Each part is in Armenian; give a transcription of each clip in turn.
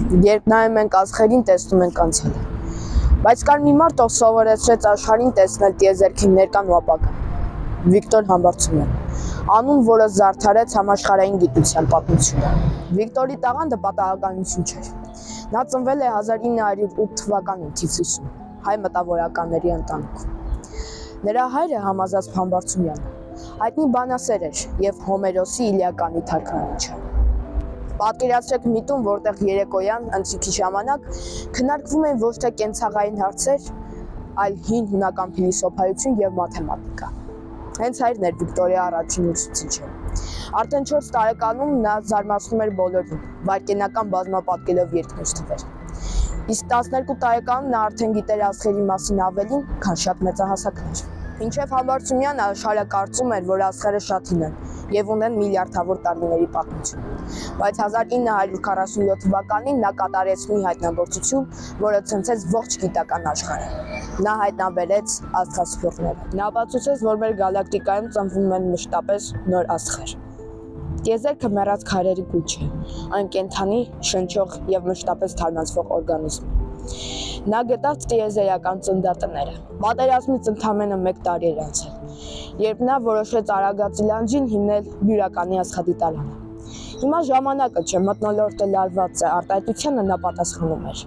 Երբ նայում ենք աշխարհին, տեսնում ենք անցյալը։ Բայց կար մի մարդ, ով սովորեցրեց աշխարհին տեսնել տիեզերքի ներկան ու ապագան։ Վիկտոր Համբարձումյան, անուն, որը զարդարեց համաշխարհային գիտության պատմությունը։ Վիկտորի տաղանդը պատահականություն չէր։ Նա ծնվել է 1908 թվականին Թիֆլիսում, հայ մտավորականների ընտանիքում։ Նրա հայրը Համազազբ Համբարձումյանը հայտնի բանասեր էր եւ Հոմերոսի Իլիականի թարգմանիչ։ Պատկերացրեք մի տուն, որտեղ երեկոյան ընթրիքի ժամանակ քննարկվում են ոչ թե կենցաղային հարցեր, այլ հին հունական փիլիսոփայություն եւ մաթեմատիկա։ Հենց հայրն էր Վիկտորի առաջին ուսուցիչը։ Արդեն 4 տարեկանում նա զարմացնում էր բոլորին, վայրկենական բազմապատկելով երկնուց թվեր։ Իսկ 12 տարեկանում նա արդեն գիտեր աստղերի մասին ավելին, քան շատ մեծահասակներ։ Մինչև Համբարձումյանը աշխարհը կարծում էր, որ աստղերը շատ հին են եւ ունեն միլիարդավոր տարիների պատմություն։ Բայց 1947 թվականին նա կատարեց մի հայտնագործություն, որը ցնցեց ողջ գիտական աշխարհը։ Նա հայտնաբերեց աստղասփյուռները։ Նա ապացուցեց, որ մեր գալակտիկայում ծնվում են մշտապես նոր աստղեր։ Տիեզերքը մեռած քարերի կույտ չէ, այն կենդանի, շնչող եւ մշտապես թարմացվող օրգանիզմ է։ Նա գտավ տիեզերական ծննդատները։ Պատերազմից ընդամենը 1 տարի էր անցել, երբ նա որոշեց Արագածի լանջին հիմնել բյուրականի աստղադիտարանը։ Հիմա ժամանակը չէ, մթնոլորտը լարված է, արտահայտությանը նա պատասխանում էր։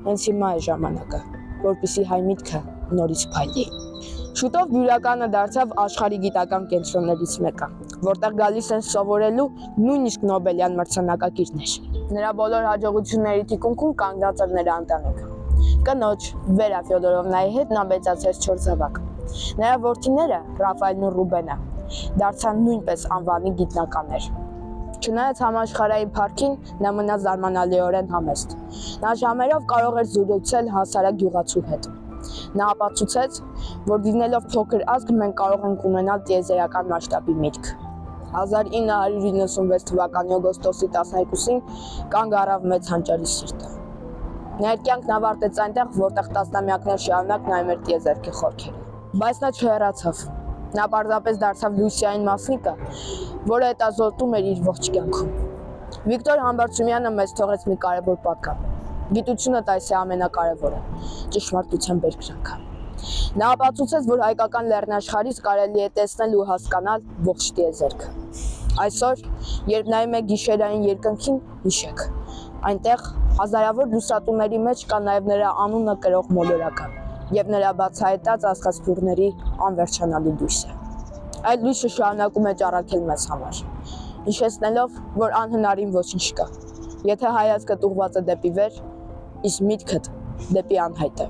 Հենց հիմա է ժամանակը, որպեսզի հայ միտքը նորից փայլի։ Շուտով բյուրականը դարձավ աշխարհի գիտական կենտրոններից մեկը, որտեղ գալիս են սովորելու նույնիսկ Նոբելյան մրցանակակիրներ։ Նրա բոլոր հաջողությունների թիկունքում կանգնած էր նրա ընտանիքը։ Կնոջ Վերա Ֆյոդորովնայի հետ նա մեծացրեց 4 զավակ։ Նրա որդիները Ռաֆայելն ու Ռուբենը դարձան նույնպես անվանի գիտնականներ։ Չնայած համաշխարհային փառքին, նա մնաց զարմանալիորեն համեստ։ Նա ժամերով կարող էր զրուցել հասարակ գյուղացու հետ։ Նա ապացուցեց, որ դինելով փոքր ազգ մենք կարող ենք ունենալ տիեզերական մասշտաբի միտք։ 1996 թվականի օգոստոսի 12-ին կանգ առավ մեծ հանճարի սիրտը։ Նա իր կյանքն ավարտեց այնտեղ, որտեղ տասնամյակներ շարունակ նայում էր տիեզերքի խորքերը։ Բայց նա չհեռացավ։ Նա պարզապես դարձավ լույսային մասնիկը, որը հետազոտում էր իր ողջ կյանքում։ Վիկտոր Համբարձումյանը մեզ թողեց մի կարևոր պատգամ։ Գիտությունը տայս է ամենակարևորը՝ ճշմարտության բերկրանքը։ Նա ապացուցեց, որ հայկական լեռնաշխարհից կարելի է տեսնել ու հասկանալ ողջ տիեզերքը։ Այսօր, երբ նայում եք գիշերային երկնքին, հիշեք, այնտեղ հազարավոր լուսատուների մեջ կա նաև նրա անունը կրող մոլորակը եւ նրա բացահայտած աստղասփյուռների անվերջանալի լույսը։ Այդ լույսը շարունակում է ճառագել մեզ համար, հիշեցնելով, որ անհնարին ոչինչ կա։ Եթե հայացքդ ուղղված է դեպի վեր, իսկ միտքդ դեպի անհայտը։